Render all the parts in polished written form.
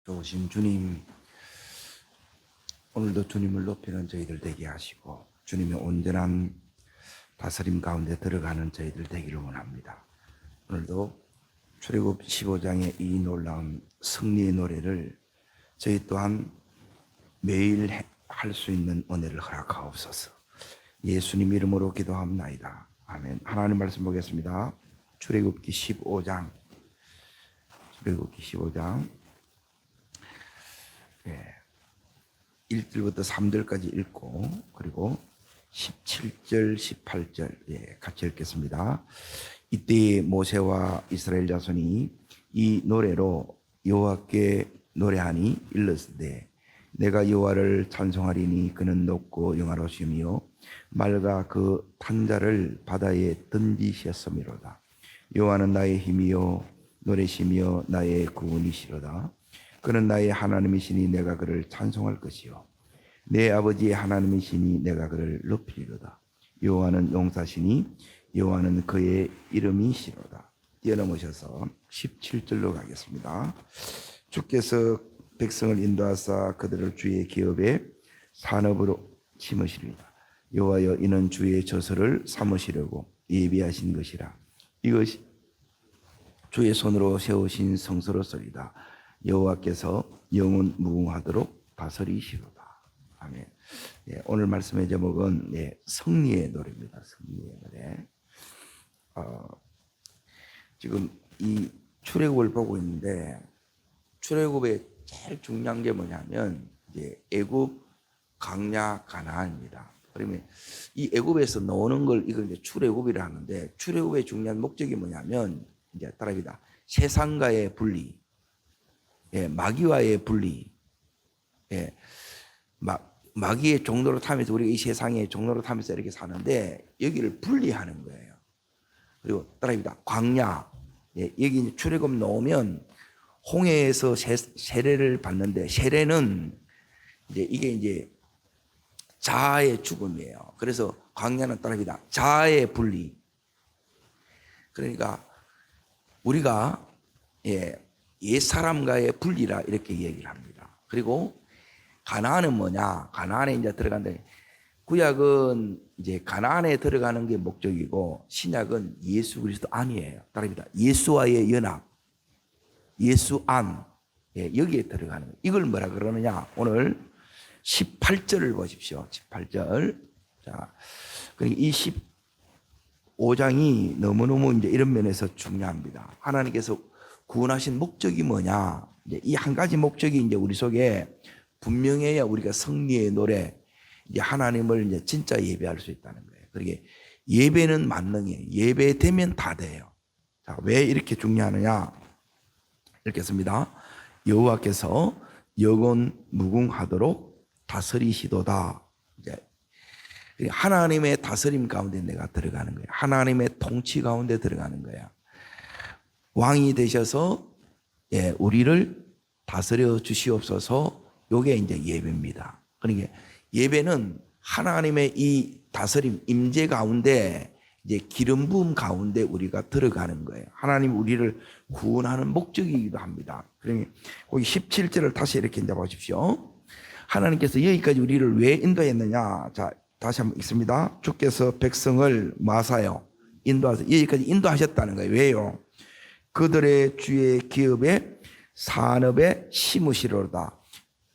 좋으신 주님, 오늘도 주님을 높이는 저희들 되게 하시고 주님의 온전한 다스림 가운데 들어가는 저희들 되기를 원합니다. 오늘도 출애굽 15장의 이 놀라운 승리의 노래를 저희 또한 매일 할 수 있는 은혜를 허락하옵소서. 예수님 이름으로 기도합나이다. 아멘. 하나님 말씀 보겠습니다. 출애굽기 15장 1절부터 3절까지 읽고 그리고 17절 18절 같이 읽겠습니다. 이때 모세와 이스라엘 자손이 이 노래로 여호와께 노래하니 일렀으되 내가 여호와를 찬송하리니 그는 높고 영화로우시며 말과 그 탄자를 바다에 던지셨음이로다. 여호와는 나의 힘이요 노래시며 나의 구원이시로다. 그는 나의 하나님이시니 내가 그를 찬송할 것이요 내 아버지의 하나님이시니 내가 그를 높이리로다. 여호와는 용사시니 여호와는 그의 이름이시로다. 뛰어넘으셔서 17절로 가겠습니다. 주께서 백성을 인도하사 그들을 주의 기업에 산업으로 심으시리이다. 여호와여 이는 주의 저서를 삼으시려고 예비하신 것이라. 이것이 주의 손으로 세우신 성소로서이다. 여호와께서 영원 무궁하도록 다스리시로다. 아멘. 오늘 말씀의 제목은 승리의 노래입니다. 승리의 노래. 지금 이 출애굽을 보고 있는데 출애굽의 제일 중요한 게 뭐냐면 이제 애굽, 광야, 가나안입니다. 그러면 이 애굽에서 나오는 걸 이걸 이제 출애굽이라 하는데 출애굽의 중요한 목적이 뭐냐면 이제 따라합니다. 세상과의 분리, 마귀와의 분리, 마귀의 종로로 타면서 우리가 이 세상의 종로로 타면서 이렇게 사는데 여기를 분리하는 거예요. 그리고 따라합니다. 광야, 여기 출애굽 나오면 홍해에서 세례를 받는데 세례는 이게 이제 자아의 죽음이에요. 그래서 광야는 따라합니다. 자아의 분리. 그러니까 우리가 옛 사람과의 분리라 이렇게 얘기를 합니다. 그리고 가나안은 뭐냐? 가나안에 이제 들어간데 구약은 이제 가나안에 들어가는 게 목적이고 신약은 예수 그리스도 안이에요. 따라합니다. 예수와의 연합, 예수 안, 여기에 들어가는 거예요. 이걸 뭐라 그러느냐? 오늘 18절을 보십시오. 18절. 자, 그러니까 이 15장이 너무너무 이제 이런 면에서 중요합니다. 하나님께서 구원하신 목적이 뭐냐? 이제 이 한 가지 목적이 이제 우리 속에 분명해야 우리가 승리의 노래, 이제 하나님을 이제 진짜 예배할 수 있다는 거예요. 그러게 예배는 만능이에요. 예배되면 다 돼요. 자, 왜 이렇게 중요하느냐? 읽겠습니다. 여호와께서 영원 무궁하도록 다스리시도다. 이제 하나님의 다스림 가운데 내가 들어가는 거예요. 하나님의 통치 가운데 들어가는 거야. 왕이 되셔서 우리를 다스려 주시옵소서. 요게 이제 예배입니다. 그러니까 예배는 하나님의 이 다스림 임재 가운데 이제 기름 부음 가운데 우리가 들어가는 거예요. 하나님 우리를 구원하는 목적이기도 합니다. 그러니 거기 17절을 다시 이렇게 이제 보십시오. 하나님께서 여기까지 우리를 왜 인도했느냐? 자, 다시 한번 읽습니다. 주께서 백성을 마사요 인도하셔서 여기까지 인도하셨다는 거예요. 왜요? 그들의 주의 기업에 산업에 심으시로다.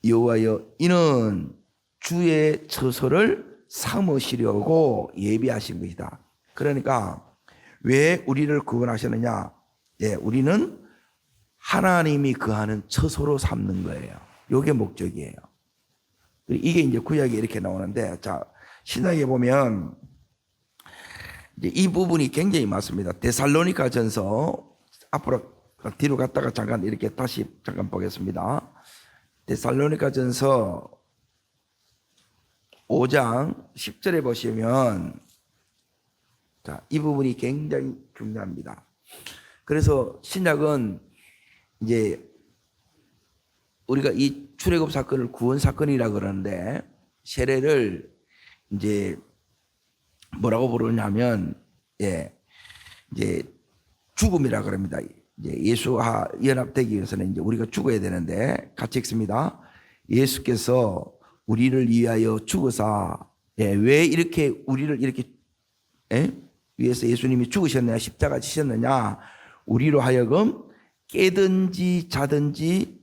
여호와여 이는 주의 처소를 삼으시려고 예비하신 것이다. 그러니까 왜 우리를 구원하셨느냐? 우리는 하나님이 거하는 처소로 삼는 거예요. 이게 목적이에요. 이게 이제 구약에 이렇게 나오는데, 자, 신약에 보면 이제 이 부분이 굉장히 많습니다. 데살로니가 전서 앞으로 뒤로 갔다가 잠깐 이렇게 다시 잠깐 보겠습니다. 데살로니가 전서 5장 10절에 보시면 자, 이 부분이 굉장히 중요합니다. 그래서 신약은 이제 우리가 이 출애굽 사건을 구원 사건이라 그러는데 세례를 이제 뭐라고 부르냐면 이제 죽음이라 그럽니다. 이제 예수와 연합되기 위해서는 이제 우리가 죽어야 되는데 같이 읽습니다. 예수께서 우리를 위하여 죽으사 왜 이렇게 우리를 이렇게 위해서 예수님이 죽으셨느냐 십자가 지셨느냐 우리로 하여금 깨든지 자든지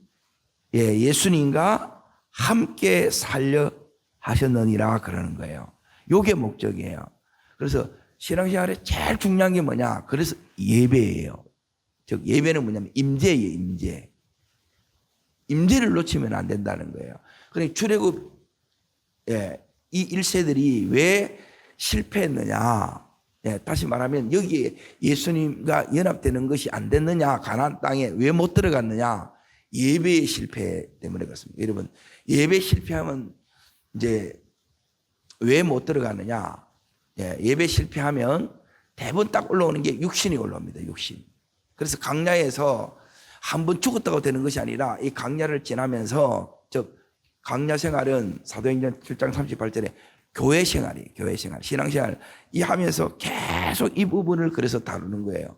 예수님과 함께 살려 하셨느니라 그러는 거예요. 요게 목적이에요. 그래서 신앙생활에 제일 중요한 게 뭐냐? 그래서 예배예요. 즉 예배는 뭐냐면 임재예요. 임재. 임재를 놓치면 안 된다는 거예요. 그러니까 출애굽 이 1세들이 왜 실패했느냐? 다시 말하면 여기에 예수님과 연합되는 것이 안 됐느냐? 가나안 땅에 왜 못 들어갔느냐? 예배의 실패 때문에 그렇습니다. 여러분 예배 실패하면 이제 왜 못 들어가느냐? 예배 실패하면 대부분 딱 올라오는 게 육신이 올라옵니다. 육신. 그래서 강야에서 한번 죽었다고 되는 것이 아니라 이 강야를 지나면서 즉 강야 생활은 사도행전 7장 38절에 교회 생활이에요. 교회 생활, 신앙생활 이 하면서 계속 이 부분을 그래서 다루는 거예요.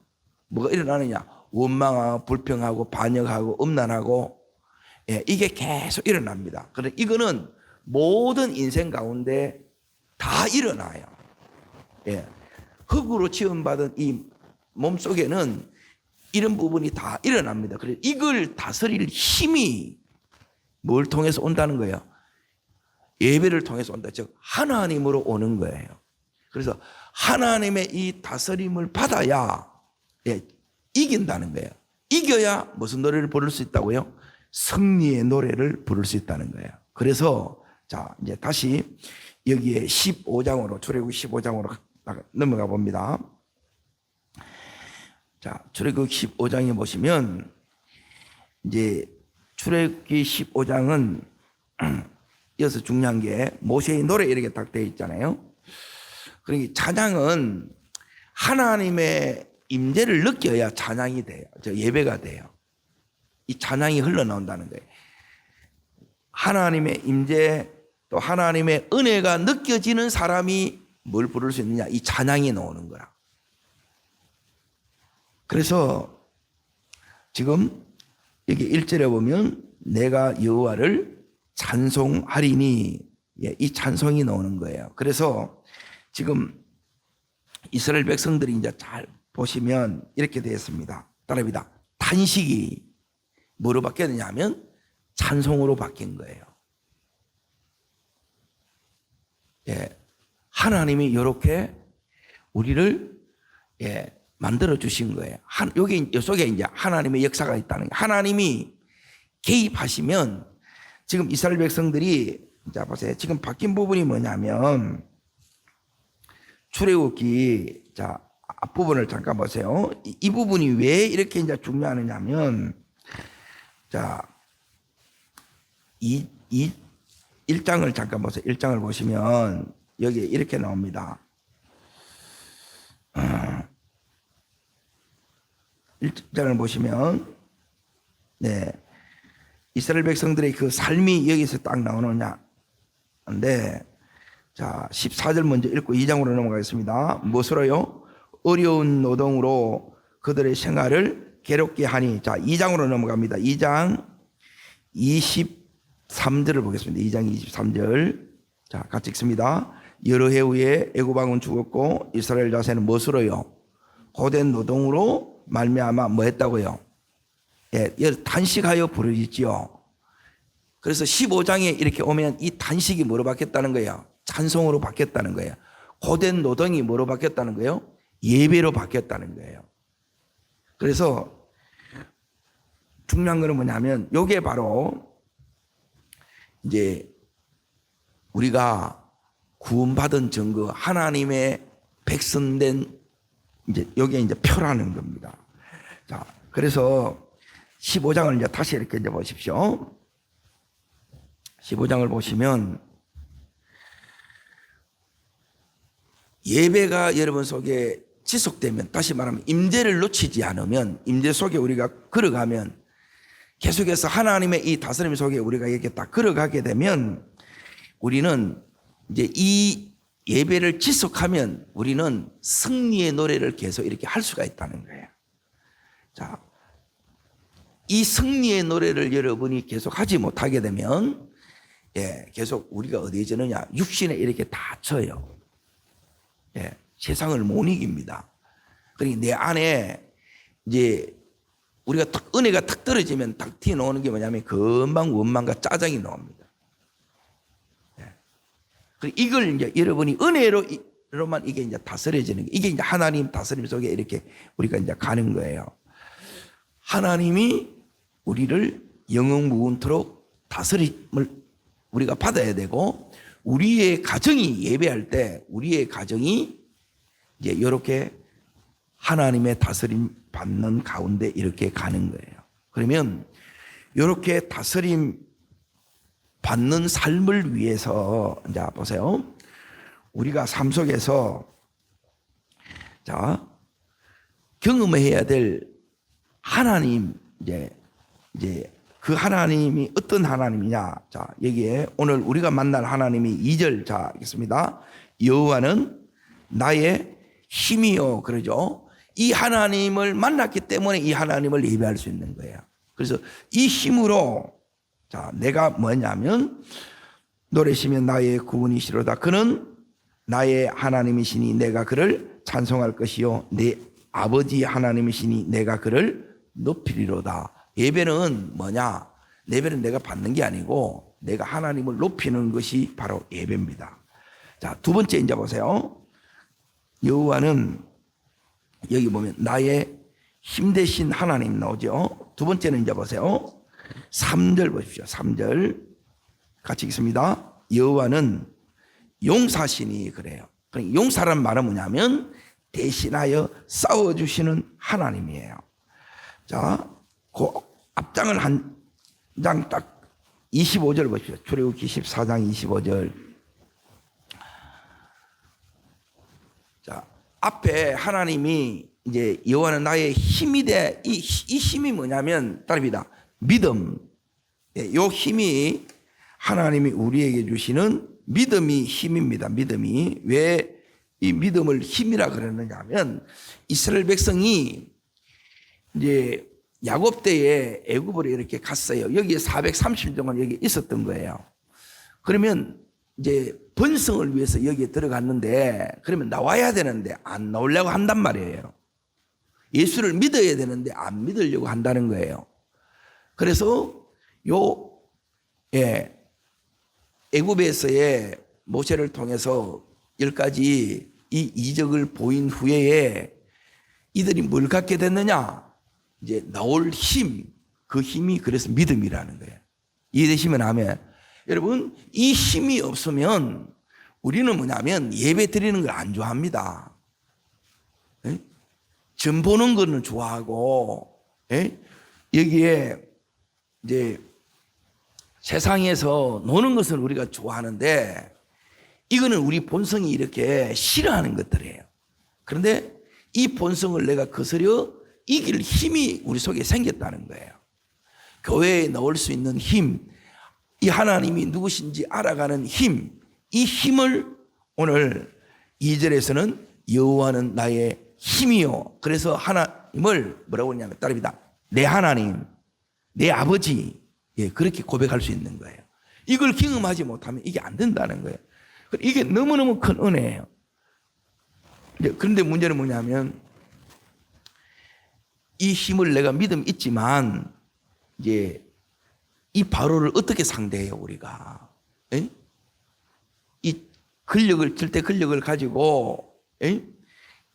뭐가 일어나느냐? 원망하고 불평하고 반역하고 음란하고 이게 계속 일어납니다. 그런데 이거는 모든 인생 가운데 다 일어나요. 흙으로 지음받은 이 몸속에는 이런 부분이 다 일어납니다. 그래서 이걸 다스릴 힘이 뭘 통해서 온다는 거예요? 예배를 통해서 온다. 즉 하나님으로 오는 거예요. 그래서 하나님의 이 다스림을 받아야 이긴다는 거예요. 이겨야 무슨 노래를 부를 수 있다고요? 승리의 노래를 부를 수 있다는 거예요. 그래서 자 이제 다시 여기에 15장으로 출애굽 15장으로 넘어가 봅니다. 자 출애굽 15장에 보시면 이제 출애굽기 15장은 이어서 중요한 게 모세의 노래 이렇게 딱 되어 있잖아요. 그러니까 찬양은 하나님의 임재를 느껴야 찬양이 돼요. 예배가 돼요. 이 찬양이 흘러나온다는 거예요. 하나님의 임재 또 하나님의 은혜가 느껴지는 사람이 뭘 부를 수 있느냐? 이 찬양이 나오는 거라. 그래서 지금 여기 1절에 보면 내가 여호와를 찬송하리니 이 찬송이 나오는 거예요. 그래서 지금 이스라엘 백성들이 이제 잘 보시면 이렇게 되어 있습니다. 따라합니다. 탄식이 뭐로 바뀌었느냐 하면 찬송으로 바뀐 거예요. 하나님이 이렇게 우리를 만들어 주신 거예요. 여기 속에 이제 하나님의 역사가 있다는 거예요. 하나님이 개입하시면 지금 이스라엘 백성들이 자 보세요. 지금 바뀐 부분이 뭐냐면 출애굽기 자 앞부분을 잠깐 보세요. 이 부분이 왜 이렇게 이제 중요하냐면 자 1장을 잠깐 보세요. 1장을 보시면 여기 이렇게 나옵니다. 1장을 보시면 이스라엘 백성들의 그 삶이 여기서 딱 나오느냐. 근데 자 14절 먼저 읽고 2장으로 넘어가겠습니다. 무엇으로요? 어려운 노동으로 그들의 생활을 괴롭게 하니. 자 2장으로 넘어갑니다. 2장 23절을 보겠습니다. 2장 23절. 자 같이 읽습니다. 여러 해 후에 애굽 왕은 죽었고 이스라엘 자손은 무엇으로요? 고된 노동으로 말미암아 뭐 했다고요? 단식하여 부르짖지요. 그래서 15장에 이렇게 오면 이 단식이 뭐로 바뀌었다는 거예요? 찬송으로 바뀌었다는 거예요. 고된 노동이 뭐로 바뀌었다는 거예요? 예배로 바뀌었다는 거예요. 그래서 중요한 거는 뭐냐면 이게 바로 이제 우리가 구원받은 증거, 하나님의 백성된 이제 여기에 이제 표라는 겁니다. 자, 그래서 15장을 이제 다시 이렇게 이제 보십시오. 15장을 보시면 예배가 여러분 속에 지속되면, 다시 말하면 임재를 놓치지 않으면, 임재 속에 우리가 걸어가면, 계속해서 하나님의 이 다스림 속에 우리가 이렇게 딱 걸어가게 되면 우리는 이제 이 예배를 지속하면 우리는 승리의 노래를 계속 이렇게 할 수가 있다는 거예요. 자, 이 승리의 노래를 여러분이 계속 하지 못하게 되면 계속 우리가 어디에 져느냐? 육신에 이렇게 다쳐요. 세상을 못 이깁니다. 그러니까 내 안에 이제 우리가 은혜가 탁 떨어지면 탁 튀어나오는 게 뭐냐면 금방 원망과 짜증이 나옵니다. 이걸 이제 여러분이 은혜로만 이게 이제 다스려지는 게, 이게 이제 하나님 다스림 속에 이렇게 우리가 이제 가는 거예요. 하나님이 우리를 영영무운토록 다스림을 우리가 받아야 되고, 우리의 가정이 예배할 때 우리의 가정이 이제 이렇게 하나님의 다스림 받는 가운데 이렇게 가는 거예요. 그러면 이렇게 다스림 받는 삶을 위해서 이제 보세요. 우리가 삶 속에서 경험해야 될 하나님, 이제 그 하나님이 어떤 하나님이냐? 여기에 오늘 우리가 만날 하나님이 2절 하겠습니다. 여호와는 나의 힘이요, 그러죠. 이 하나님을 만났기 때문에 이 하나님을 예배할 수 있는 거예요. 그래서 이 힘으로 내가 뭐냐면, 노래시면 나의 구원이시로다. 그는 나의 하나님이시니 내가 그를 찬송할 것이요, 내 아버지 하나님이시니 내가 그를 높이리로다. 예배는 뭐냐? 예배는 내가 받는 게 아니고 내가 하나님을 높이는 것이 바로 예배입니다. 두 번째 이제 보세요. 여호와는 여기 보면 나의 힘 대신 하나님 나오죠. 두 번째는 이제 보세요. 3절 보십시오. 3절 같이 읽습니다. 여호와는 용사시니, 그래요. 용사란 말은 뭐냐면 대신하여 싸워주시는 하나님이에요. 그 앞장을 한 장 딱 25절 보십시오. 출애굽기 14장 25절. 앞에 하나님이 이제 여호와는 나의 힘이 돼. 이 힘이 뭐냐면 따릅니다. 믿음. 이 힘이 하나님이 우리에게 주시는 믿음이 힘입니다. 믿음이. 왜 이 믿음을 힘이라 그러느냐 하면, 이스라엘 백성이 이제 야곱 때에 애굽으로 이렇게 갔어요. 여기에 430일 동안 여기 있었던 거예요. 그러면 이제 번성을 위해서 여기에 들어갔는데, 그러면 나와야 되는데 안 나오려고 한단 말이에요. 예수를 믿어야 되는데 안 믿으려고 한다는 거예요. 그래서 애굽에서의 모세를 통해서 10가지 이 이적을 보인 후에 이들이 뭘 갖게 됐느냐? 이제 나올 힘, 그 힘이 그래서 믿음이라는 거예요. 이해되시면 하면, 여러분, 이 힘이 없으면 우리는 뭐냐면 예배 드리는 걸 안 좋아합니다. 점 보는 거는 좋아하고, 여기에 이제 세상에서 노는 것은 우리가 좋아하는데, 이거는 우리 본성이 이렇게 싫어하는 것들이에요. 그런데 이 본성을 내가 거스려 이길 힘이 우리 속에 생겼다는 거예요. 교회에 나올 수 있는 힘, 이 하나님이 누구신지 알아가는 힘, 이 힘을 오늘 2절에서는 여호와는 나의 힘이요. 그래서 하나님을 뭐라고 하냐면 따릅니다. 내 하나님, 내 아버지, 그렇게 고백할 수 있는 거예요. 이걸 경험하지 못하면 이게 안 된다는 거예요. 이게 너무너무 큰 은혜예요. 그런데 문제는 뭐냐면, 이 힘을 내가 믿음 있지만 이제 이 바로를 어떻게 상대해요, 우리가? 이 권력을, 절대 권력을 가지고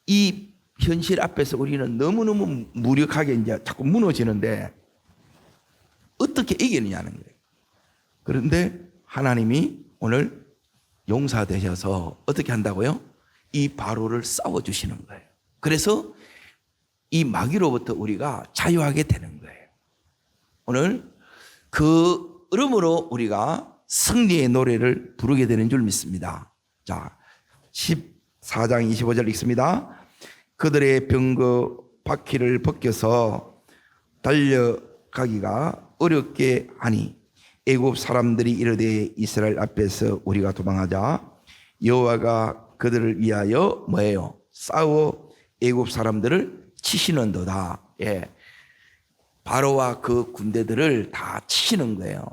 이 현실 앞에서 우리는 너무너무 무력하게 이제 자꾸 무너지는데 어떻게 이기느냐는 거예요. 그런데 하나님이 오늘 용사 되셔서 어떻게 한다고요? 이 바로를 싸워주시는 거예요. 그래서 이 마귀로부터 우리가 자유하게 되는 거예요. 오늘 그러므로 우리가 승리의 노래를 부르게 되는 줄 믿습니다. 자, 14장 25절 읽습니다. 그들의 병거 바퀴를 벗겨서 달려가기가 어렵게 하니 애굽 사람들이 이르되 이스라엘 앞에서 우리가 도망하자. 여호와가 그들을 위하여 뭐예요? 싸워 애굽 사람들을 치시는도다. 바로와 그 군대들을 다 치시는 거예요.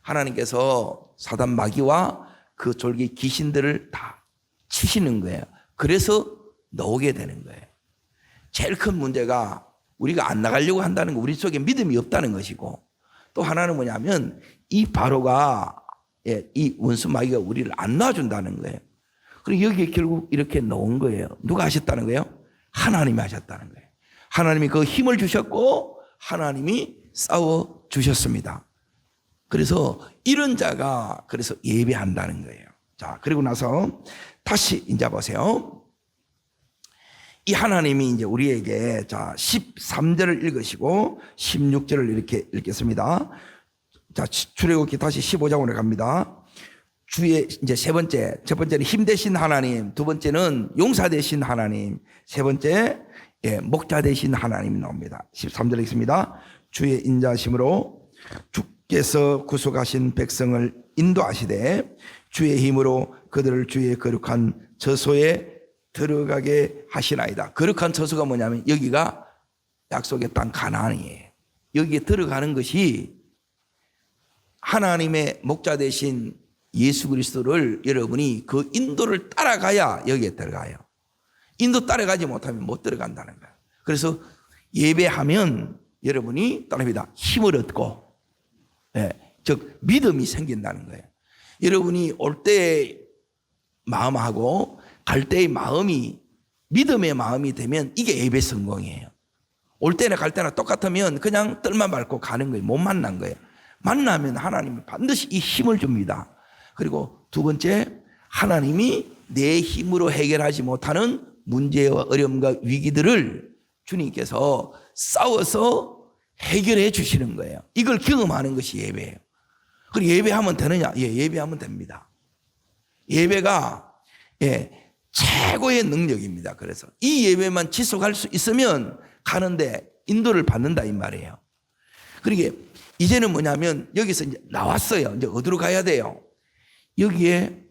하나님께서 사단 마귀와 그 졸기 귀신들을 다 치시는 거예요. 그래서 나오게 되는 거예요. 제일 큰 문제가 우리가 안 나가려고 한다는 거, 우리 속에 믿음이 없다는 것이고, 또 하나는 뭐냐면 이 바로가 이 원수 마귀가 우리를 안 놔준다는 거예요. 그리고 여기에 결국 이렇게 나온 거예요. 누가 하셨다는 거예요? 하나님이 하셨다는 거예요. 하나님이 그 힘을 주셨고 하나님이 싸워 주셨습니다. 그래서 이런 자가 그래서 예배한다는 거예요. 자, 그리고 나서 다시 이제 보세요. 이 하나님이 이제 우리에게 자 13절을 읽으시고 16절을 이렇게 읽겠습니다. 자, 출애굽기 다시 15장으로 갑니다. 주의 이제 첫 번째는 힘 되신 하나님, 두 번째는 용사 되신 하나님, 세 번째 목자 되신 하나님이 나옵니다. 13절 읽습니다. 주의 인자심으로 주께서 구속하신 백성을 인도하시되 주의 힘으로 그들을 주의 거룩한 저소에 들어가게 하시나이다. 거룩한 저소가 뭐냐면 여기가 약속의 땅 가나안이에요. 여기에 들어가는 것이 하나님의 목자 되신 예수 그리스도를 여러분이 그 인도를 따라가야 여기에 들어가요. 인도 따라가지 못하면 못 들어간다는 거예요. 그래서 예배하면 여러분이 따릅니다. 힘을 얻고, 즉 믿음이 생긴다는 거예요. 여러분이 올 때의 마음하고 갈 때의 마음이 믿음의 마음이 되면 이게 예배 성공이에요. 올 때나 갈 때나 똑같으면 그냥 뜰만 밟고 가는 거예요. 못 만난 거예요. 만나면 하나님이 반드시 이 힘을 줍니다. 그리고 두 번째, 하나님이 내 힘으로 해결하지 못하는 문제와 어려움과 위기들을 주님께서 싸워서 해결해 주시는 거예요. 이걸 경험하는 것이 예배예요. 그리고 예배하면 되느냐? 예배하면 됩니다. 예배가 최고의 능력입니다. 그래서 이 예배만 지속할 수 있으면 가는데 인도를 받는다 이 말이에요. 그러게 이제는 뭐냐면 여기서 이제 나왔어요. 이제 어디로 가야 돼요? 여기에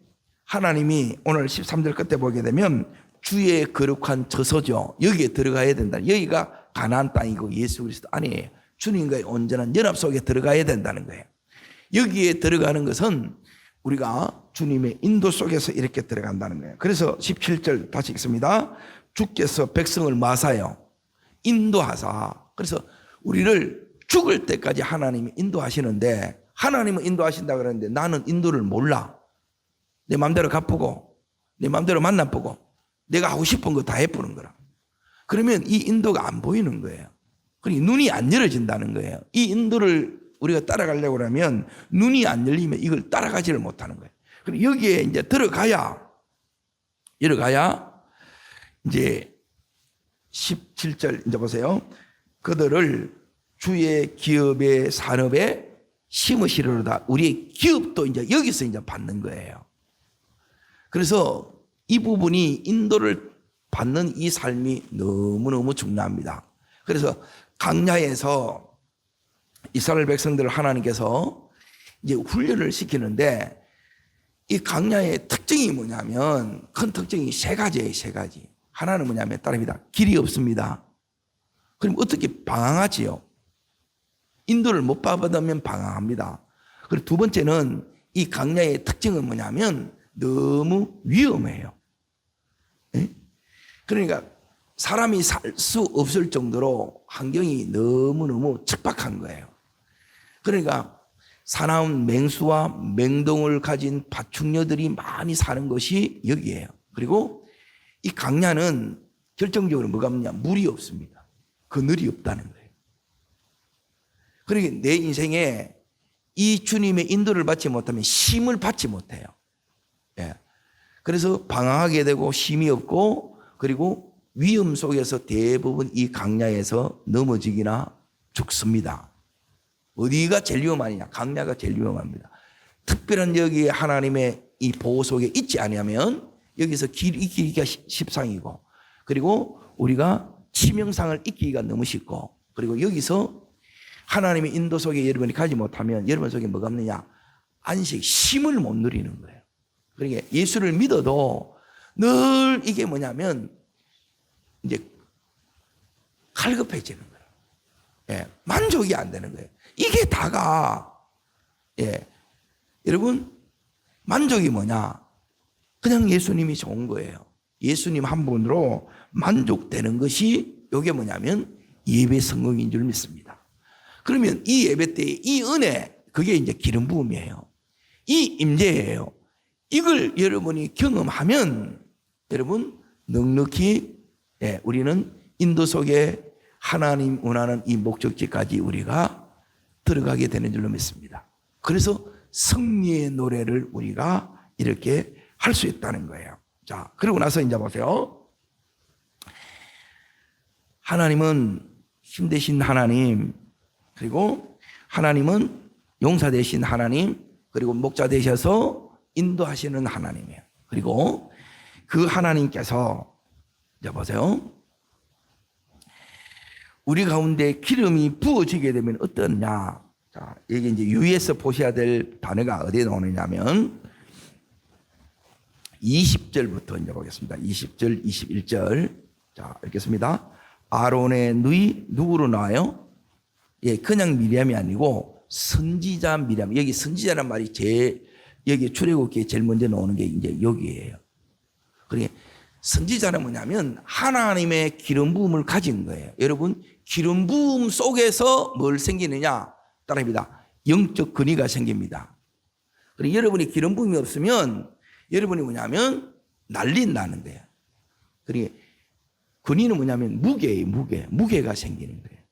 하나님이 오늘 13절 끝에 보게 되면 주의 거룩한 저소죠. 여기에 들어가야 된다. 여기가 가나안 땅이고 예수 그리스도 안이에요. 주님과의 온전한 연합 속에 들어가야 된다는 거예요. 여기에 들어가는 것은 우리가 주님의 인도 속에서 이렇게 들어간다는 거예요. 그래서 17절 다시 읽습니다. 주께서 백성을 마사요 인도하사. 그래서 우리를 죽을 때까지 하나님이 인도하시는데, 하나님은 인도하신다 그러는데 나는 인도를 몰라. 내 마음대로 갚고 내 마음대로 만나보고 내가 하고 싶은 거 다 해보는 거라. 그러면 이 인도가 안 보이는 거예요. 그러니까 눈이 안 열어진다는 거예요. 이 인도를 우리가 따라가려고 하면 눈이 안 열리면 이걸 따라가지를 못하는 거예요. 그리고 여기에 이제 들어가야 이제 17절 이제 보세요. 그들을 주의 기업의 산업에 심으시려다. 우리의 기업도 이제 여기서 이제 받는 거예요. 그래서 이 부분이 인도를 받는 이 삶이 너무너무 중요합니다. 그래서 강야에서 이스라엘 백성들을 하나님께서 이제 훈련을 시키는데, 이 강야의 특징이 뭐냐면, 큰 특징이 세 가지예요, 세 가지. 하나는 뭐냐면 따릅니다. 길이 없습니다. 그럼 어떻게 방황하지요? 인도를 못 받으면 방황합니다. 그리고 두 번째는 이 강야의 특징은 뭐냐면 너무 위험해요. 그러니까 사람이 살 수 없을 정도로 환경이 너무너무 척박한 거예요. 그러니까 사나운 맹수와 맹동을 가진 파충류들이 많이 사는 것이 여기예요. 그리고 이 강야는 결정적으로 뭐가 없냐? 물이 없습니다. 그늘이 없다는 거예요. 그러니까 내 인생에 이 주님의 인도를 받지 못하면 쉼을 받지 못해요. 그래서 방황하게 되고 쉼이 없고, 그리고 위험 속에서 대부분 이 강야에서 넘어지기나 죽습니다. 어디가 제일 위험하냐? 강야가 제일 위험합니다. 특별한 여기에 하나님의 이 보호 속에 있지 않으면 여기서 길 잊기가 십상이고, 그리고 우리가 치명상을 잊기가 너무 쉽고, 그리고 여기서 하나님의 인도 속에 여러분이 가지 못하면 여러분 속에 뭐가 없느냐? 안식, 쉼을 못 누리는 거예요. 그러니까 예수를 믿어도 늘 이게 뭐냐면 이제 갈급해지는 거예요. 만족이 안 되는 거예요. 이게 다가 여러분 만족이 뭐냐? 그냥 예수님이 좋은 거예요. 예수님 한 분으로 만족되는 것이 이게 뭐냐면 예배 성공인 줄 믿습니다. 그러면 이 예배 때 이 은혜 그게 이제 기름 부음이에요. 이 임재예요. 이걸 여러분이 경험하면 여러분 넉넉히 우리는 인도 속에 하나님 원하는 이 목적지까지 우리가 들어가게 되는 줄로 믿습니다. 그래서 승리의 노래를 우리가 이렇게 할 수 있다는 거예요. 자, 그러고 나서 이제 보세요. 하나님은 힘 되신 하나님, 그리고 하나님은 용사 되신 하나님, 그리고 목자 되셔서 인도하시는 하나님이에요. 그리고 그 하나님께서 이제 보세요. 우리 가운데 기름이 부어지게 되면 어떠냐? 자, 여기 이제 유의해서 보셔야 될 단어가 어디에 나오느냐면 20절부터 이제 보겠습니다. 20절, 21절. 자, 읽겠습니다. 아론의 누이 누구로 나와요? 그냥 미리암이 아니고 선지자 미리암. 여기 선지자란 말이 여기 출애굽기에 제일 먼저 나오는 게 이제 여기예요. 그러니까 선지자는 뭐냐면 하나님의 기름 부음을 가진 거예요. 여러분, 기름 부음 속에서 뭘 생기느냐? 따라합니다. 영적 근위가 생깁니다. 그리고 여러분이 기름 부음이 없으면 여러분이 뭐냐면 난리 나는 거예요. 그러니까 근위는 뭐냐면 무게예요. 무게가 생기는 거예요.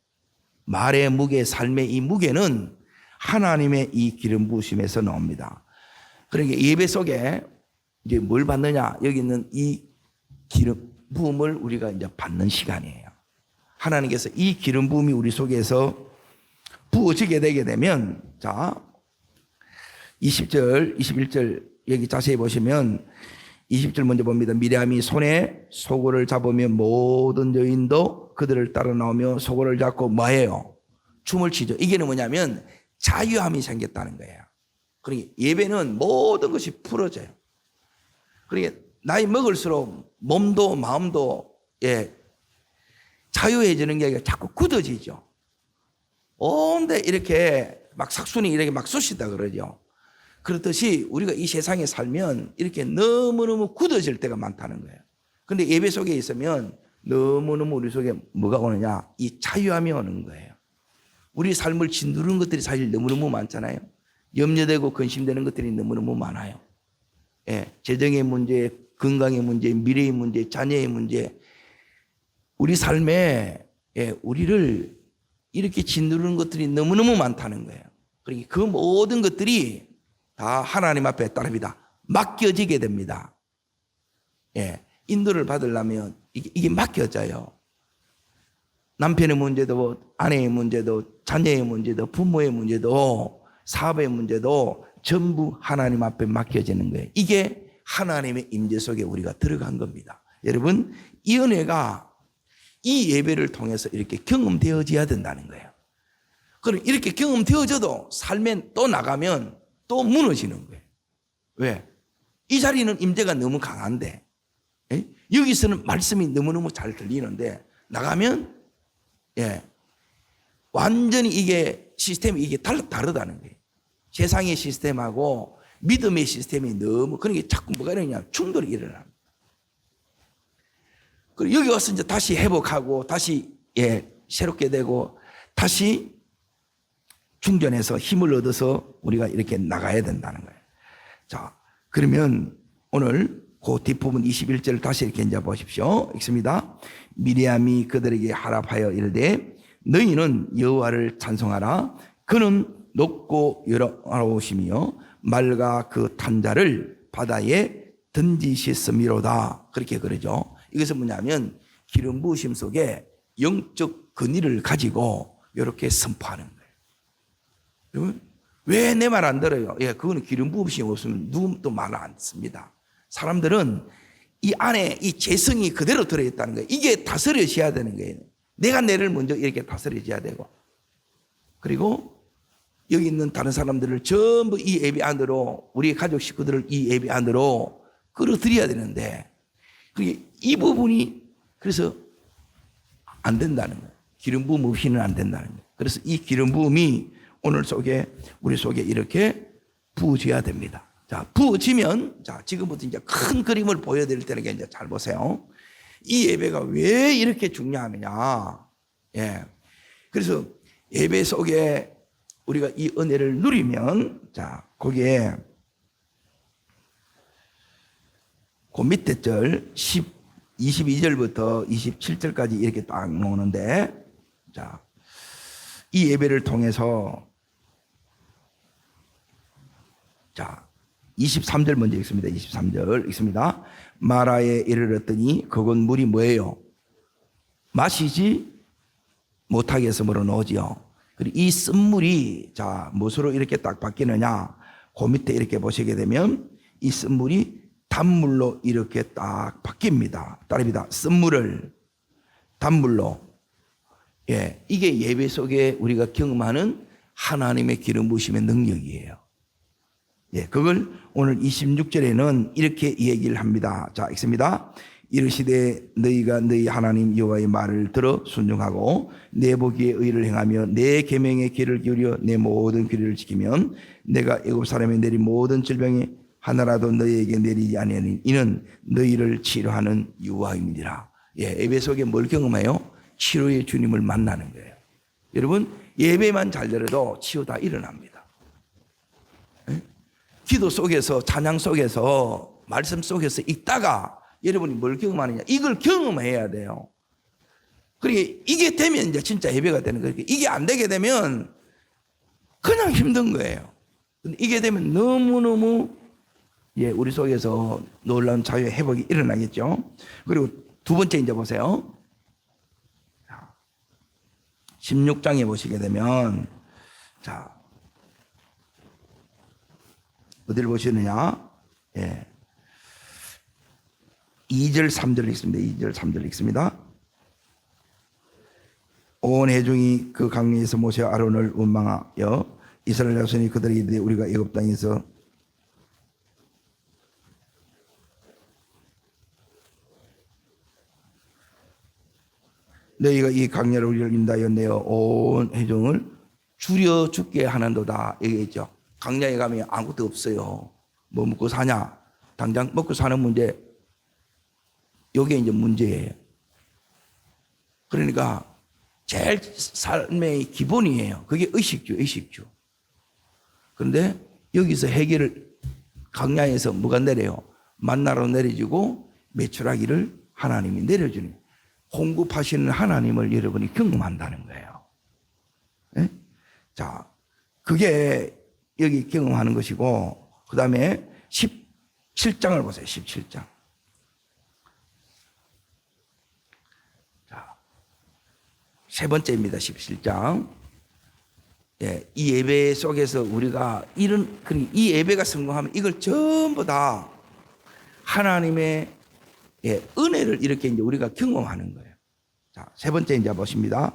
말의 무게, 삶의 이 무게는 하나님의 이 기름 부으심에서 나옵니다. 그러니까 예배 속에 이제 뭘 받느냐? 여기 있는 이 기름 부음을 우리가 이제 받는 시간이에요. 하나님께서 이 기름 부음이 우리 속에서 부어지게 되게 되면, 자, 20절, 21절 여기 자세히 보시면 20절 먼저 봅니다. 미리암이 손에 소고를 잡으면 모든 여인도 그들을 따라 나오며 소고를 잡고 뭐예요? 춤을 추죠. 이게 뭐냐면 자유함이 생겼다는 거예요. 그러니까 예배는 모든 것이 풀어져요. 그러니까 나이 먹을수록 몸도 마음도 자유해지는 게 아니라 자꾸 굳어지죠. 온데 이렇게 막 삭순이 이렇게 막 쑤시다 그러죠. 그렇듯이 우리가 이 세상에 살면 이렇게 너무너무 굳어질 때가 많다는 거예요. 그런데 예배 속에 있으면 너무너무 우리 속에 뭐가 오느냐? 이 자유함이 오는 거예요. 우리 삶을 짓누르는 것들이 사실 너무너무 많잖아요. 염려되고 근심되는 것들이 너무너무 많아요. 재정의 문제, 건강의 문제, 미래의 문제, 자녀의 문제. 우리 삶에 우리를 이렇게 짓누르는 것들이 너무너무 많다는 거예요. 그러니까 그 모든 것들이 다 하나님 앞에 따릅니다. 맡겨지게 됩니다. 인도를 받으려면 이게 맡겨져요. 남편의 문제도, 아내의 문제도, 자녀의 문제도, 부모의 문제도, 사업의 문제도 전부 하나님 앞에 맡겨지는 거예요. 이게 하나님의 임재 속에 우리가 들어간 겁니다. 여러분, 이 은혜가 이 예배를 통해서 이렇게 경험되어져야 된다는 거예요. 그럼 이렇게 경험되어져도 삶에 또 나가면 또 무너지는 거예요. 왜? 이 자리는 임재가 너무 강한데, 여기서는 말씀이 너무너무 잘 들리는데 나가면 완전히 이게 시스템이 이게 다르다는 거예요. 세상의 시스템하고 믿음의 시스템이 너무, 그러니까 자꾸 뭐가 이러냐? 충돌이 일어납니다. 그리고 여기 와서 이제 다시 회복하고 다시 새롭게 되고 다시 충전해서 힘을 얻어서 우리가 이렇게 나가야 된다는 거예요. 자, 그러면 오늘 그 뒷부분 21절을 다시 이렇게 이제 보십시오. 읽습니다. 미리암이 그들에게 하랍하여 이르되 너희는 여호와를 찬송하라. 그는 높고 여호와로우시며 말과 그 탄자를 바다에 던지셨음이로다. 그렇게 그러죠. 이것은 뭐냐면 기름 부으심 속에 영적 근위를 가지고 이렇게 선포하는 거예요. 여러분, 왜 내 말 안 들어요? 그거는 기름 부으심이 없으면 누구도 말을 안 듣습니다. 사람들은 이 안에 이 재성이 그대로 들어있다는 거예요. 이게 다스려져야 되는 거예요. 내가 내를 먼저 이렇게 다스려져야 되고, 그리고 여기 있는 다른 사람들을 전부 이 예배 안으로, 우리 가족 식구들을 이 예배 안으로 끌어들여야 되는데, 이 부분이 그래서 안 된다는 거예요. 기름 부음 없이는 안 된다는 거예요. 그래서 이 기름 부음이 오늘 속에 우리 속에 이렇게 부어져야 됩니다. 자, 부어지면 자, 지금부터 이제 큰 그림을 보여드릴 테니까 이제 잘 보세요. 이 예배가 왜 이렇게 중요하느냐? 예. 그래서 예배 속에 우리가 이 은혜를 누리면 자, 거기에 그 밑에 절 22절부터 27절까지 이렇게 딱 나오는데 자, 이 예배를 통해서 자, 23절 먼저 읽습니다. 23절 읽습니다. 마라에 이르렀더니 그곳 물이 뭐예요? 마시지 못하게 해서 물어놓지요. 그리고 이 쓴물이 자, 무엇으로 이렇게 딱 바뀌느냐? 그 밑에 이렇게 보시게 되면 이 쓴물이 단물로 이렇게 딱 바뀝니다. 따릅니다. 쓴물을 단물로. 예, 이게 예배 속에 우리가 경험하는 하나님의 기름 부으심의 능력이에요. 예, 그걸 오늘 26절에는 이렇게 얘기를 합니다. 자, 읽습니다. 이르시되 너희가 너희 하나님 여호와의 말을 들어 순종하고 내 보기에 의를 행하며 내 계명의 귀를 기울여 내 모든 규례를 지키면 내가 애굽 사람에 내린 모든 질병이 하나라도 너희에게 내리지 아니하니 이는 너희를 치료하는 유화임이니라. 예, 예배 속에 뭘 경험해요? 치료의 주님을 만나는 거예요. 여러분, 예배만 잘 들어도 치유 다 일어납니다. 예? 기도 속에서, 찬양 속에서, 말씀 속에서 있다가 여러분이 뭘 경험하느냐? 이걸 경험해야 돼요. 그러니까 이게 되면 이제 진짜 예배가 되는 거예요. 이게 안 되게 되면 그냥 힘든 거예요. 근데 이게 되면 너무너무 예, 우리 속에서 놀라운 자유의 회복이 일어나겠죠. 그리고 두 번째 이제 보세요. 16장에 보시게 되면 자, 어디를 보시느냐? 예. 2절 3절 읽습니다. 2절 3절 읽습니다. 온 회중이 그 강리에서 모세와 아론을 원망하여 이스라엘 자손이 그들에게 이르되 우리가 애굽 땅에서 너희가 이 강야를 우리를 인도하여 내어 온 회중을 줄여 죽게 하는도다 얘기했죠. 강야에 가면 아무것도 없어요. 뭐 먹고 사냐? 당장 먹고 사는 문제, 이게 이제 문제예요. 그러니까 제일 삶의 기본이에요. 그게 의식주, 의식주. 그런데 여기서 해결을 강야에서 뭐가 내려요? 만나로 내려지고 매출하기를 하나님이 내려주는 거예요. 공급하시는 하나님을 여러분이 경험한다는 거예요. 네? 자, 그게 여기 경험하는 것이고, 그 다음에 17장을 보세요. 17장. 자, 세 번째입니다. 17장. 예, 이 예배 속에서 우리가 이 예배가 성공하면 이걸 전부 다 하나님의 예, 은혜를 이렇게 이제 우리가 경험하는 거예요. 자, 세 번째 이제 보십니다.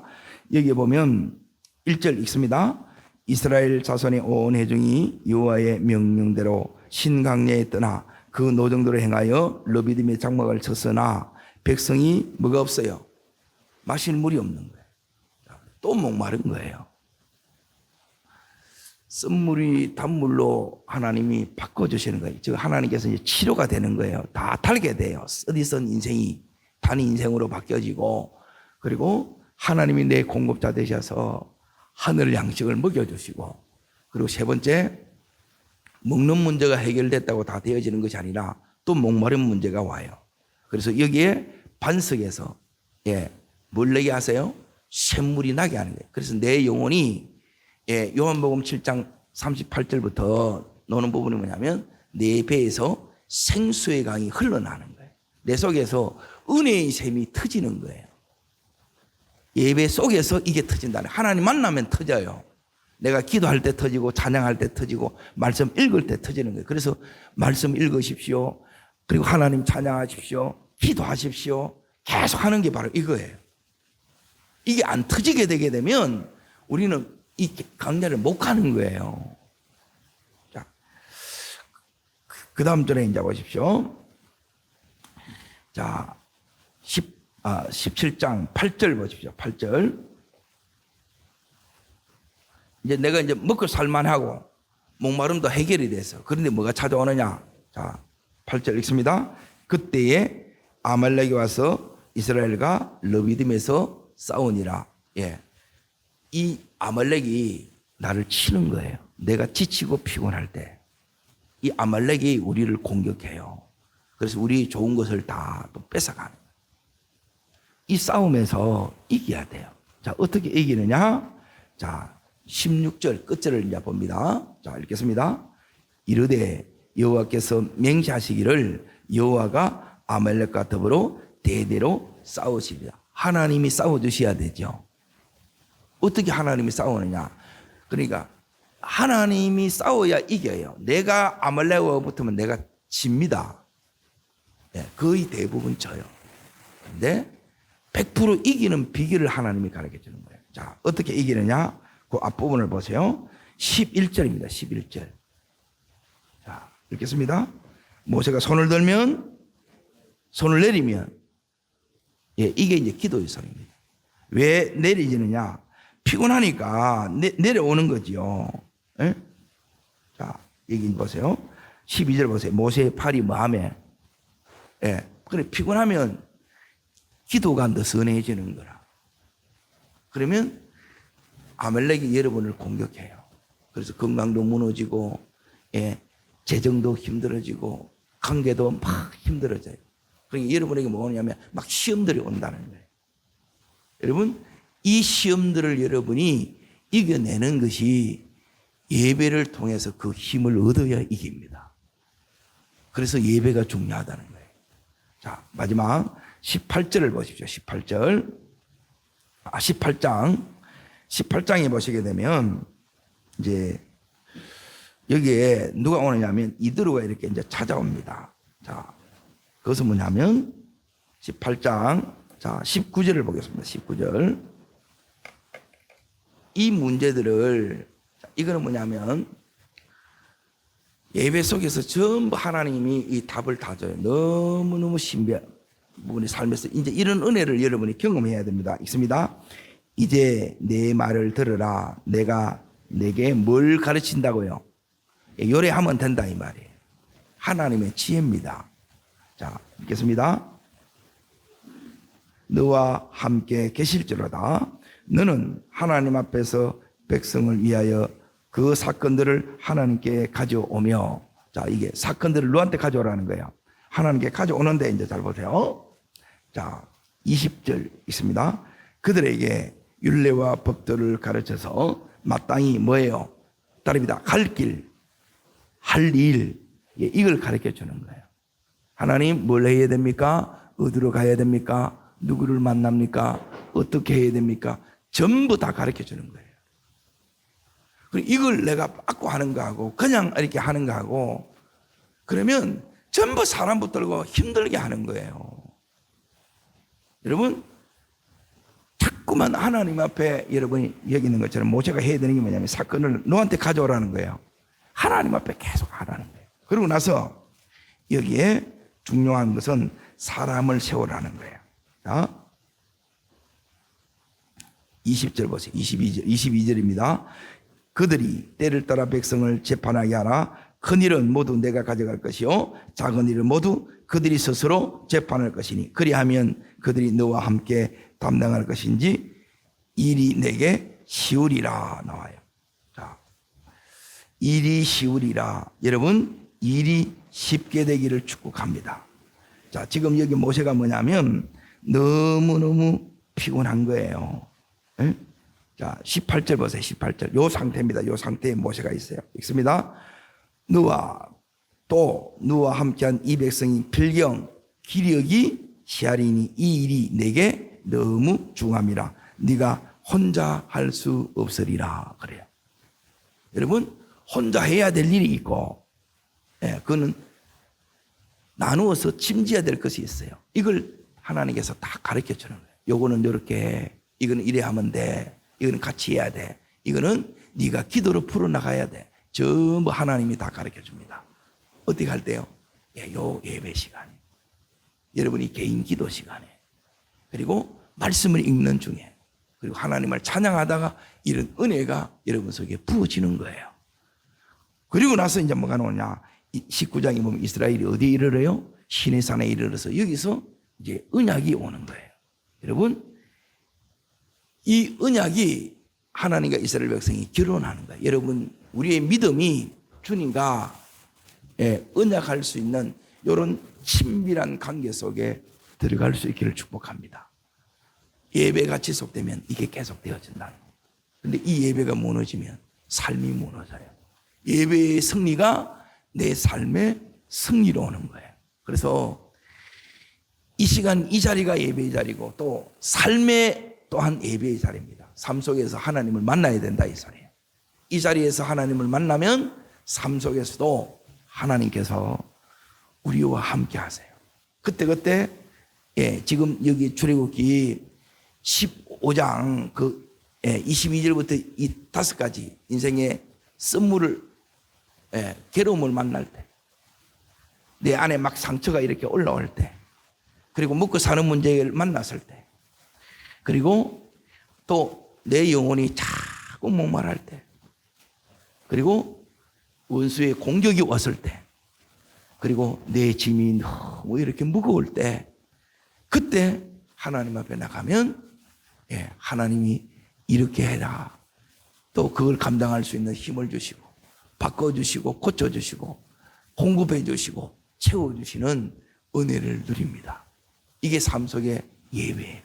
여기 보면 1절 읽습니다. 이스라엘 자손의 온 회중이 여호와의 명령대로 신강야에 떠나 그 노정도를 행하여 르비딤의 장막을 쳤으나 백성이 뭐가 없어요? 마실 물이 없는 거예요. 또 목마른 거예요. 쓴물이 단물로 하나님이 바꿔주시는 거예요. 즉 하나님께서 이제 치료가 되는 거예요. 다 달게 돼요. 쓰디쓴 인생이 단 인생으로 바뀌어지고, 그리고 하나님이 내 공급자 되셔서 하늘 양식을 먹여주시고, 그리고 세 번째, 먹는 문제가 해결됐다고 다 되어지는 것이 아니라 또 목마른 문제가 와요. 그래서 여기에 반석에서 예, 뭘 내게 하세요? 샘물이 나게 하는 거예요. 그래서 내 영혼이 예, 요한복음 7장 38절부터 노는 부분이 뭐냐면 내 배에서 생수의 강이 흘러나는 거예요. 내 속에서 은혜의 샘이 터지는 거예요. 예배 속에서 이게 터진다는, 하나님 만나면 터져요. 내가 기도할 때 터지고 찬양할 때 터지고 말씀 읽을 때 터지는 거예요. 그래서 말씀 읽으십시오. 그리고 하나님 찬양하십시오. 기도하십시오. 계속 하는 게 바로 이거예요. 이게 안 터지게 되게 되면 우리는 이 강야를 못 가는 거예요. 자, 그 다음 절에 이제 보십시오. 자, 17장 8절 보십시오. 8절. 이제 내가 이제 먹고 살만하고 목마름도 해결이 돼서 그런데 뭐가 찾아오느냐? 자, 8절 읽습니다. 그때에 아말렉이 와서 이스라엘과 르비딤에서 싸우니라. 예. 이 아말렉이 나를 치는 거예요. 내가 지치고 피곤할 때 이 아말렉이 우리를 공격해요. 그래서 우리 좋은 것을 다 또 뺏어가는 거예요. 이 싸움에서 이겨야 돼요. 자, 어떻게 이기느냐? 자, 16절 끝절을 이제 봅니다. 자, 읽겠습니다. 이르되 여호와께서 맹세하시기를 여호와가 아말렉과 더불어 대대로 싸우시리라. 하나님이 싸워주셔야 되죠. 어떻게 하나님이 싸우느냐? 그러니까 하나님이 싸워야 이겨요. 내가 아말렉과 붙으면 내가 집니다. 네, 거의 대부분 져요. 근데 100% 이기는 비결을 하나님이 가르쳐 주는 거예요. 자, 어떻게 이기느냐? 그 앞부분을 보세요. 11절입니다. 11절. 자, 읽겠습니다. 모세가 손을 들면, 손을 내리면, 예, 이게 이제 기도의 손입니다. 왜 내리지느냐? 피곤하니까 내려오는 거지요. 예? 자, 여기 보세요. 12절 보세요. 모세의 팔이 뭐하며? 예. 그래, 피곤하면 기도가 느슨해지는 거라. 그러면 아말렉이 여러분을 공격해요. 그래서 건강도 무너지고, 예, 재정도 힘들어지고, 관계도 막 힘들어져요. 그러니까 여러분에게 뭐냐면 막 시험들이 온다는 거예요. 여러분, 이 시험들을 여러분이 이겨내는 것이 예배를 통해서 그 힘을 얻어야 이깁니다. 그래서 예배가 중요하다는 거예요. 자, 마지막 18절을 보십시오. 18절. 18장에 보시게 되면 이제 여기에 누가 오느냐면 이드로가 이렇게 이제 찾아옵니다. 자, 그것은 뭐냐면 18장 자, 19절을 보겠습니다. 19절. 이 문제들을 이거는 뭐냐면 예배 속에서 전부 하나님이 이 답을 다 줘요. 너무너무 신비한 부분이 삶에서 이제 이런 은혜를 여러분이 경험해야 됩니다. 읽습니다. 이제 내 말을 들으라. 내가 내게 뭘 가르친다고요? 요래하면 된다 이 말이에요. 하나님의 지혜입니다. 자, 읽겠습니다. 너와 함께 계실지로다. 너는 하나님 앞에서 백성을 위하여 그 사건들을 하나님께 가져오며, 자, 이게 사건들을 너한테 가져오라는 거예요. 하나님께 가져오는데 이제 잘 보세요. 자, 20절 있습니다. 그들에게 율례와 법도를 가르쳐서 마땅히 뭐예요? 따릅니다. 갈 길, 할 일, 이걸 가르쳐 주는 거예요. 하나님 뭘 해야 됩니까? 어디로 가야 됩니까? 누구를 만납니까? 어떻게 해야 됩니까? 전부 다 가르쳐 주는 거예요. 이걸 내가 받고 하는 거하고 그냥 이렇게 하는 거하고 그러면 전부 사람 붙들고 힘들게 하는 거예요. 여러분, 자꾸만 하나님 앞에 여러분이 여기 있는 것처럼 모세가 해야 되는 게 뭐냐면 사건을 너한테 가져오라는 거예요. 하나님 앞에 계속 하라는 거예요. 그러고 나서 여기에 중요한 것은 사람을 세우라는 거예요. 자, 20절 보세요. 22절입니다. 그들이 때를 따라 백성을 재판하게 하라. 큰 일은 모두 내가 가져갈 것이요 작은 일은 모두 그들이 스스로 재판할 것이니 그리하면 그들이 너와 함께 담당할 것인지 일이 내게 쉬우리라 나와요. 자, 일이 쉬우리라. 여러분, 일이 쉽게 되기를 축복합니다. 자, 지금 여기 모세가 뭐냐면 너무너무 피곤한 거예요. 에? 자, 18절 보세요. 18절. 요 상태입니다. 요 상태에 모세가 있어요. 읽습니다. 너와 함께한 이 백성이 필경 기력이 시하리니 이 일이 내게 너무 중함이라. 네가 혼자 할 수 없으리라. 그래요. 여러분, 혼자 해야 될 일이 있고, 예, 그거는 나누어서 짐져야 될 것이 있어요. 이걸 하나님께서 다 가르쳐 주는 거예요. 요거는 이렇게 해. 이거는 이래 하면 돼. 이거는 같이 해야 돼. 이거는 네가 기도로 풀어나가야 돼. 전부 하나님이 다 가르쳐 줍니다. 어떻게 할 때요? 요 예배 시간에, 여러분이 개인 기도 시간에, 그리고 말씀을 읽는 중에, 그리고 하나님을 찬양하다가 이런 은혜가 여러분 속에 부어지는 거예요. 그리고 나서 이제 뭐가 나오냐? 19장에 보면 이스라엘이 어디에 이르러요? 시내산에 이르러서 여기서 이제 언약이 오는 거예요. 여러분, 이 언약이 하나님과 이스라엘 백성이 결혼하는 거예요. 여러분, 우리의 믿음이 주님과 언약할 수 있는 이런 친밀한 관계 속에 들어갈 수 있기를 축복합니다. 예배가 지속되면 이게 계속되어진다. 그런데 이 예배가 무너지면 삶이 무너져요. 예배의 승리가 내 삶의 승리로 오는 거예요. 그래서 이 시간 이 자리가 예배의 자리고 또 삶의 또한 예배의 자리입니다. 삶 속에서 하나님을 만나야 된다 이 소리예요. 이 자리에서 하나님을 만나면 삶 속에서도 하나님께서 우리와 함께 하세요. 그때 지금 여기 출애굽기 15장 22절부터 이 5가지 인생의 선물을 괴로움을 만날 때, 내 안에 막 상처가 이렇게 올라올 때, 그리고 먹고 사는 문제를 만났을 때, 그리고 또 내 영혼이 자꾸 목말할 때, 그리고 원수의 공격이 왔을 때, 그리고 내 짐이 너무 이렇게 무거울 때, 그때 하나님 앞에 나가면 하나님이 이렇게 해라, 또 그걸 감당할 수 있는 힘을 주시고 바꿔주시고 고쳐주시고 공급해주시고 채워주시는 은혜를 누립니다. 이게 삶 속의 예배예요.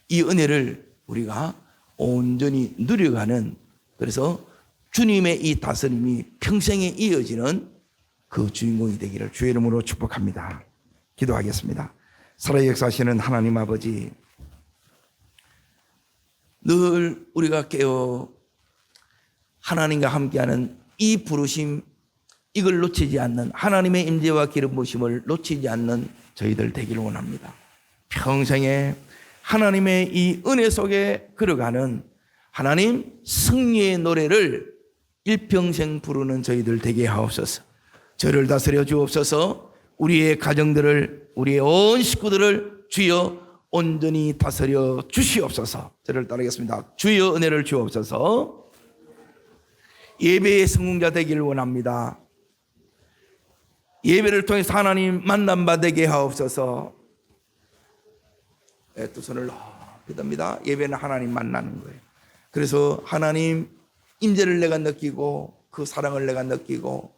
이 은혜를 우리가 온전히 누려가는, 그래서 주님의 이 다스림이 평생에 이어지는 그 주인공이 되기를 주의 이름으로 축복합니다. 기도하겠습니다. 살아 역사하시는 하나님 아버지, 늘 우리가 깨어 하나님과 함께하는 이 부르심, 이걸 놓치지 않는, 하나님의 임재와 기름 부으심을 놓치지 않는 저희들 되기를 원합니다. 평생에 하나님의 이 은혜 속에 걸어가는 하나님 승리의 노래를 일평생 부르는 저희들 되게 하옵소서. 저를 다스려 주옵소서. 우리의 가정들을, 우리의 온 식구들을 주여 온전히 다스려 주시옵소서. 저를 따르겠습니다. 주여 은혜를 주옵소서. 예배의 성공자 되기를 원합니다. 예배를 통해서 하나님 만남 받게 하옵소서. 두 손을 높이 듭니다. 예배는 하나님 만나는 거예요. 그래서 하나님 임재를 내가 느끼고 그 사랑을 내가 느끼고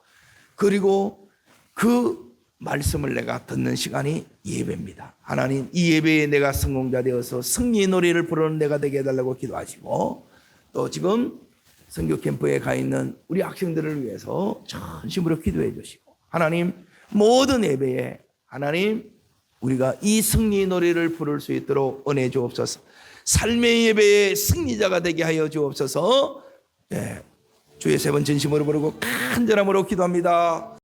그리고 그 말씀을 내가 듣는 시간이 예배입니다. 하나님 이 예배에 내가 성공자 되어서 승리의 노래를 부르는 내가 되게 해달라고 기도하시고, 또 지금 선교 캠프에 가 있는 우리 학생들을 위해서 전심으로 기도해 주시고, 하나님 모든 예배에 하나님 우리가 이 승리의 노래를 부를 수 있도록 은혜 주옵소서. 삶의 예배의 승리자가 되게 하여 주옵소서. 주의 세 번 진심으로 부르고 간절함으로 기도합니다.